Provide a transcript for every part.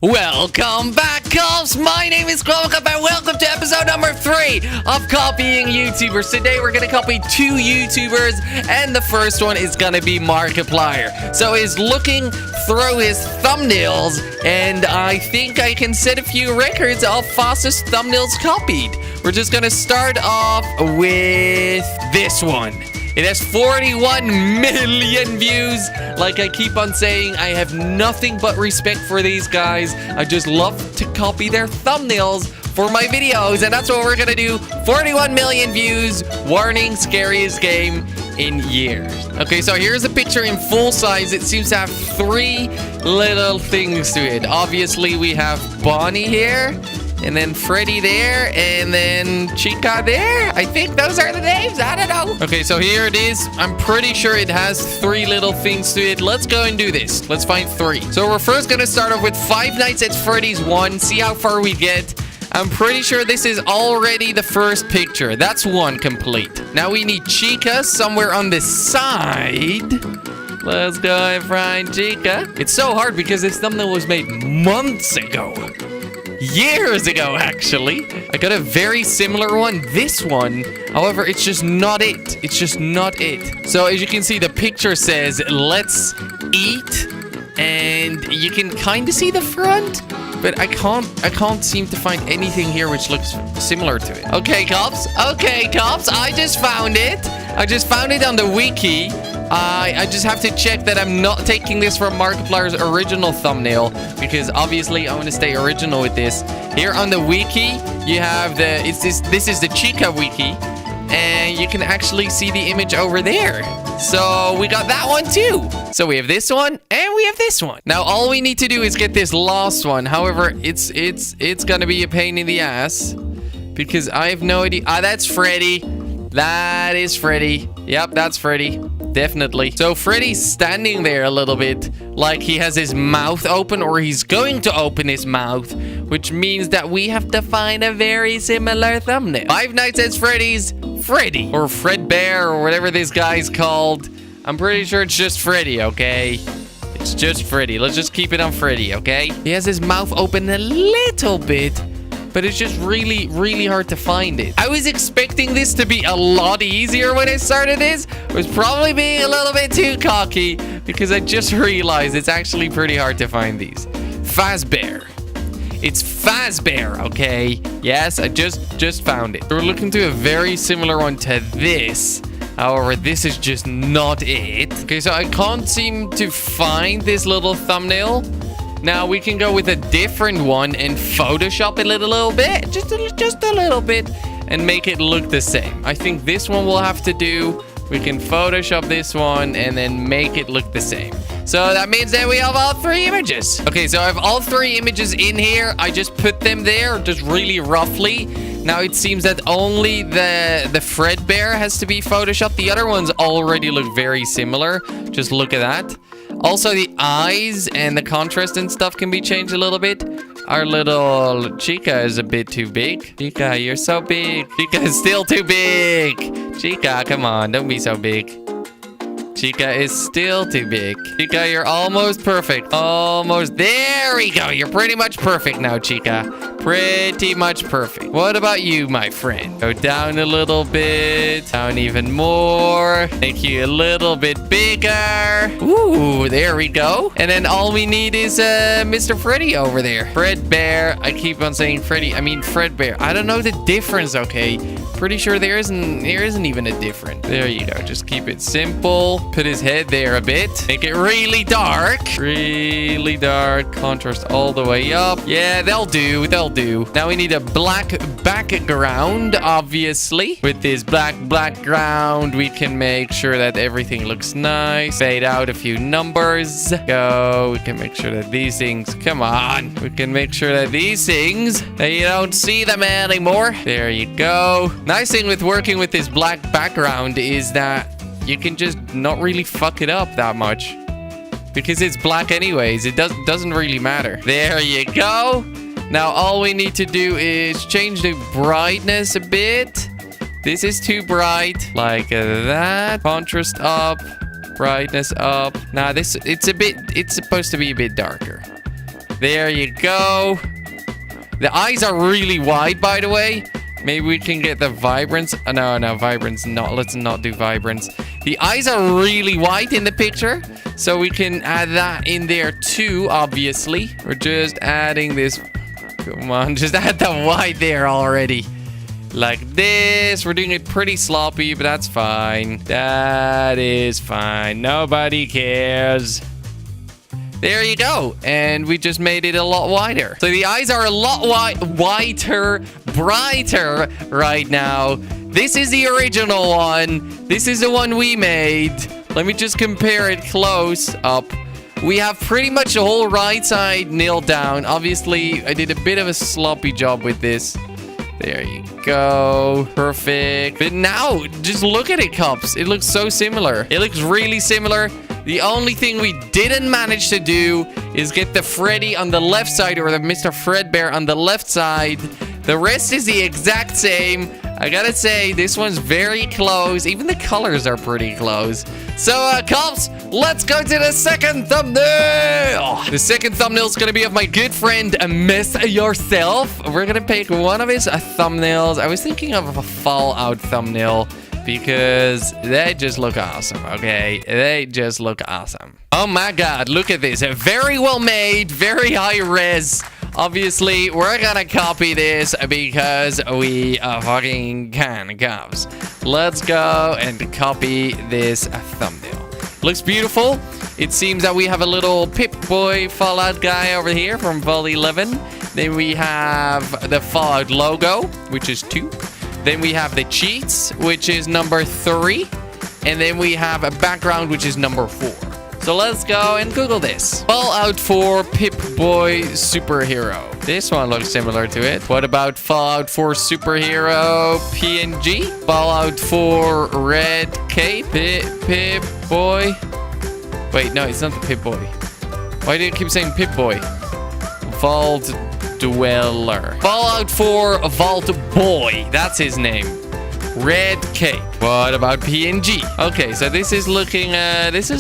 Welcome back, Cops! My name is Clovercup and welcome to episode number 3 of Copying YouTubers. Today we're gonna copy 2 YouTubers and the first one is gonna be Markiplier. So he's looking through his thumbnails and I think I can set a few records of fastest thumbnails copied. We're just gonna start off with this one. It has 41 million views. Like I keep on saying, I have nothing but respect for these guys. I just love to copy their thumbnails for my videos. And that's what we're going to do. 41 million views. Warning, scariest game in years. Okay, so here's a picture in full size. It seems to have 3 little things to it. Obviously, we have Bonnie here. And then Freddy there, and then Chica there. I think those are the names. I don't know. Okay, so here it is. I'm pretty sure it has 3 little things to it. Let's go and do this. Let's find 3. So we're first going to start off with Five Nights at Freddy's 1. See how far we get. I'm pretty sure this is already the first picture. That's 1 complete. Now we need Chica somewhere on the side. Let's go and find Chica. It's so hard because this thumbnail was made months ago. Years ago, actually. I got a very similar one. This one, however, it's just not it. It's just not it. So as you can see, the picture says, let's eat. And you can kind of see the front. But I can't seem to find anything here which looks similar to it. Okay, cops. Okay, cops. I just found it. I just found it on the wiki. I just have to check that I'm not taking this from Markiplier's original thumbnail because obviously I want to stay original with this. Here on the wiki, you have this is the Chica wiki and you can actually see the image over there. So we got that one too. So we have this one and we have this one. Now all we need to do is get this last one. However, it's gonna be a pain in the ass because I have no idea. That's Freddy. That is Freddy. Yep, that's Freddy. Definitely. So Freddy's standing there a little bit like he has his mouth open or he's going to open his mouth, which means that we have to find a very similar thumbnail. Five Nights at Freddy's Freddy or Fredbear or whatever this guy's called. I'm pretty sure it's just Freddy, okay? It's just Freddy. Let's just keep it on Freddy, okay? He has his mouth open a little bit, but it's just really, really hard to find it. I was expecting this to be a lot easier when I started this. I was probably being a little bit too cocky because I just realized it's actually pretty hard to find these. Fazbear. It's Fazbear, okay? Yes, I just found it. We're looking to a very similar one to this. However, this is just not it. Okay, so I can't seem to find this little thumbnail. Now we can go with a different one and Photoshop it a little bit, just a little bit, and make it look the same. I think this one will have to do. We can Photoshop this one and then make it look the same. So that means that we have all 3 images. Okay, so I have all 3 images in here. I just put them there, just really roughly. Now it seems that only the Fredbear has to be Photoshopped. The other ones already look very similar. Just look at that. Also, the eyes and the contrast and stuff can be changed a little bit. Our little Chica is a bit too big. Chica, you're so big. Chica is still too big. Chica, come on, don't be so big. Chica is still too big. Chica, you're almost perfect. Almost. There we go. You're pretty much perfect now, Chica. Pretty much perfect. What about you, my friend? Go down a little bit. Down even more. Make you a little bit bigger. Ooh, there we go. And then all we need is Mr. Freddy over there. Fredbear. I keep on saying Freddy. I mean Fredbear. I don't know the difference, okay? Pretty sure there isn't even a difference. There you go. Just keep it simple. Put his head there a bit. Make it really dark. Really dark. Contrast all the way up. Yeah, they'll do. They'll do. Now we need a black background, obviously. With this black background, we can make sure that everything looks nice. Fade out a few numbers. Go. We can make sure that these things... Come on. We can make sure that these things... that you don't see them anymore. There you go. Nice thing with working with this black background is that you can just not really fuck it up that much. Because it's black anyways. It doesn't really matter. There you go. Now all we need to do is change the brightness a bit. This is too bright. Like that. Contrast up. Brightness up. Now it's supposed to be a bit darker. There you go. The eyes are really wide, by the way. Maybe we can get the vibrance. Oh, no, vibrance. No, let's not do vibrance. The eyes are really white in the picture. So we can add that in there too, obviously. We're just adding this. Come on, just add the white there already. Like this. We're doing it pretty sloppy, but that's fine. That is fine. Nobody cares. There you go. And we just made it a lot wider. So the eyes are a lot whiter, brighter right now. This is the original one. This is the one we made. Let me just compare it close up. We have pretty much the whole right side nailed down. Obviously, I did a bit of a sloppy job with this. There you go. Perfect. But now, just look at it, Cops. It looks so similar. It looks really similar. The only thing we didn't manage to do is get the Freddy on the left side or the Mr. Fredbear on the left side. The rest is the exact same. I gotta say, this one's very close. Even the colors are pretty close. So, Cops, let's go to the second thumbnail. The second thumbnail is gonna be of my good friend, Miss Yourself. We're gonna pick one of his thumbnails. I was thinking of a Fallout thumbnail, because they just look awesome, okay? They just look awesome. Oh my god, look at this. Very well made, very high res. Obviously, we're gonna copy this because we fucking can, Cops. Let's go and copy this thumbnail. Looks beautiful. It seems that we have a little Pip-Boy Fallout guy over here from Vault 11. Then we have the Fallout logo, which is 2. Then we have the cheats, which is number 3. And then we have a background, which is number 4. So let's go and Google this. Fallout 4 Pip-Boy Superhero. This one looks similar to it. What about Fallout 4 Superhero PNG? Fallout 4 Red Cape Pip-Boy. Wait, no, it's not the Pip-Boy. Why do you keep saying Pip-Boy? Vault Dweller. Fallout 4 Vault Boy. That's his name. Red Cape. What about PNG? Okay, so this is looking better. This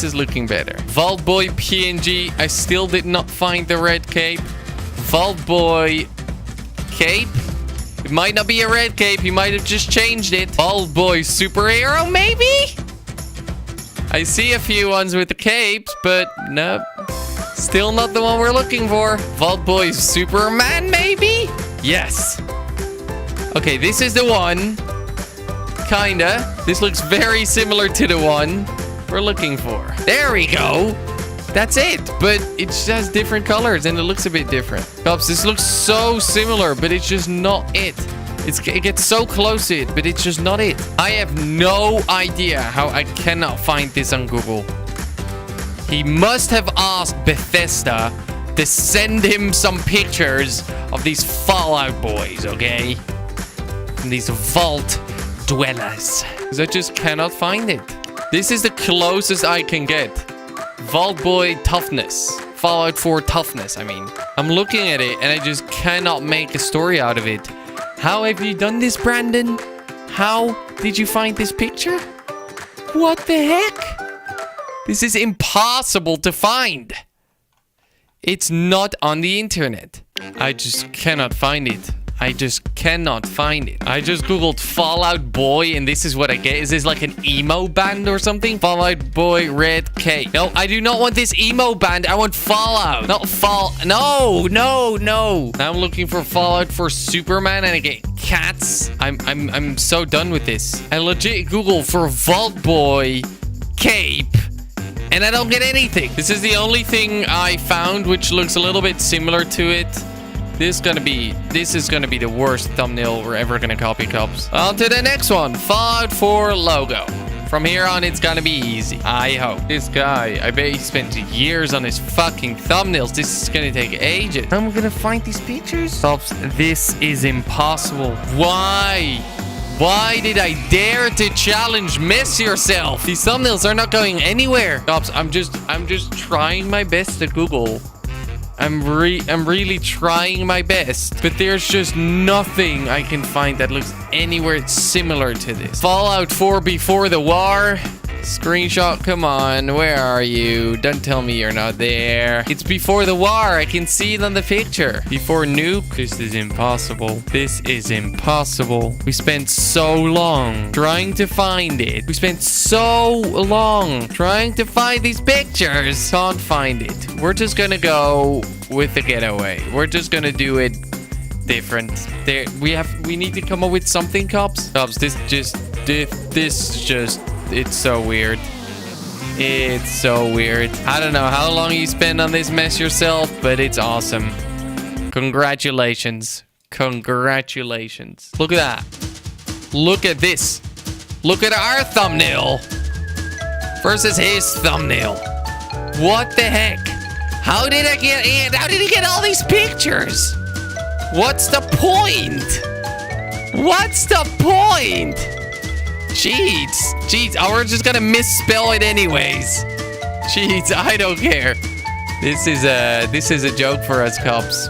is looking better. Vault Boy PNG. I still did not find the red cape. Vault Boy cape. It might not be a red cape. He might have just changed it. Vault Boy Superhero, maybe? I see a few ones with the capes, but nope. Still not the one we're looking for. Vault Boy Superman, maybe? Yes. Okay, this is the one. Kinda. This looks very similar to the one we're looking for. There we go. That's it. But it just has different colors and it looks a bit different. Cops, this looks so similar, but it's just not it. It gets so close to it, but it's just not it. I have no idea how I cannot find this on Google. He must have asked Bethesda to send him some pictures of these Fallout boys, okay? And these vault dwellers. Because I just cannot find it. This is the closest I can get. Vault Boy Toughness. Fallout 4 Toughness, I mean. I'm looking at it and I just cannot make a story out of it. How have you done this, Brandon? How did you find this picture? What the heck? This is impossible to find. It's not on the internet. I just cannot find it. I just cannot find it. I just googled Fallout Boy and this is what I get. Is this like an emo band or something? Fallout Boy Red Cape. No, I do not want this emo band. I want Fallout. Not No. Now I'm looking for Fallout for Superman and I get cats. I'm so done with this. I legit Google for Vault Boy Cape and I don't get anything. This is the only thing I found which looks a little bit similar to it. This is gonna be the worst thumbnail we're ever gonna copy, Cops. On to the next one. Fallout 4 logo. From here on, it's gonna be easy. I hope. This guy, I bet he spent years on his fucking thumbnails. This is gonna take ages. I'm gonna find these pictures. Cops, this is impossible. Why? Why did I dare to challenge Miss Yourself? These thumbnails are not going anywhere. Cops, I'm just trying my best to Google. I'm really trying my best, but there's just nothing I can find that looks anywhere similar to this. Fallout 4 Before the War. Screenshot, come on. Where are you? Don't tell me you're not there. It's before the war. I can see it on the picture. Before nuke. This is impossible. This is impossible. We spent so long trying to find it. We spent so long trying to find these pictures. Can't find it. We're just gonna go with the getaway. We're just gonna do it different. There, we need to come up with something, cops. Cops, this just, it's so weird. It's so weird. I don't know how long you spend on this mess yourself, but it's awesome. Congratulations. Congratulations. Look at that. Look at this. Look at our thumbnail versus his thumbnail. What the heck? How did he get all these pictures? What's the point? What's the point? Cheats. Oh, we're just gonna misspell it anyways. Cheats. I don't care. This is a joke for us, cops.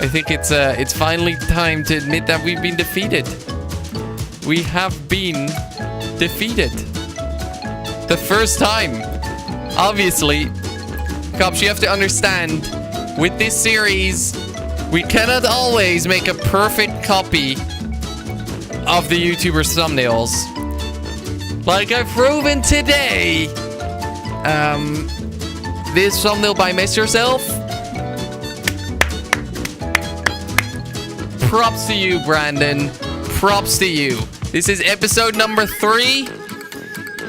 I think it's finally time to admit that we've been defeated. We have been defeated. The first time. Obviously, cops, you have to understand, with this series, we cannot always make a perfect copy of the YouTuber's thumbnails. Like I've proven today. This thumbnail by Miss Yourself. Props to you, Brandon. Props to you. This is episode number 3.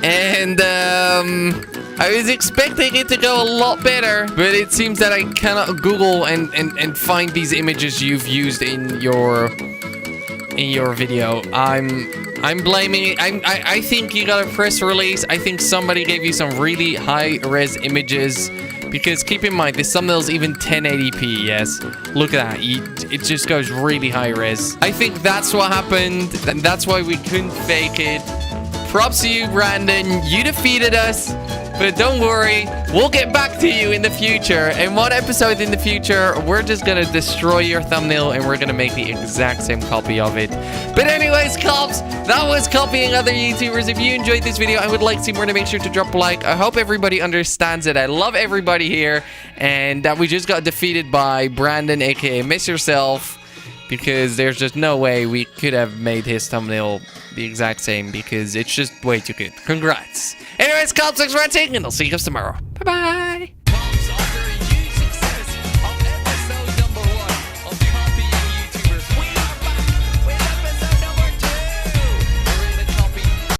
And I was expecting it to go a lot better, but it seems that I cannot Google and find these images you've used in your video. I'm blaming it. I think you got a press release. I think somebody gave you some really high res images, because keep in mind this thumbnail's even 1080p. Yes, look at that. It just goes really high res. I think that's what happened, and that's why we couldn't fake it. Props to you, Brandon. You defeated us. But don't worry, we'll get back to you in the future. And one episode in the future, we're just gonna destroy your thumbnail and we're gonna make the exact same copy of it. But anyways, cops, that was copying other YouTubers. If you enjoyed this video and would like to see more, to make sure to drop a like. I hope everybody understands that I love everybody here and that we just got defeated by Brandon, aka Miss Yourself, because there's just no way we could have made his thumbnail the exact same, because it's just way too good. Congrats. Anyways, cops, thanks for watching, and I'll see you guys tomorrow. Bye-bye.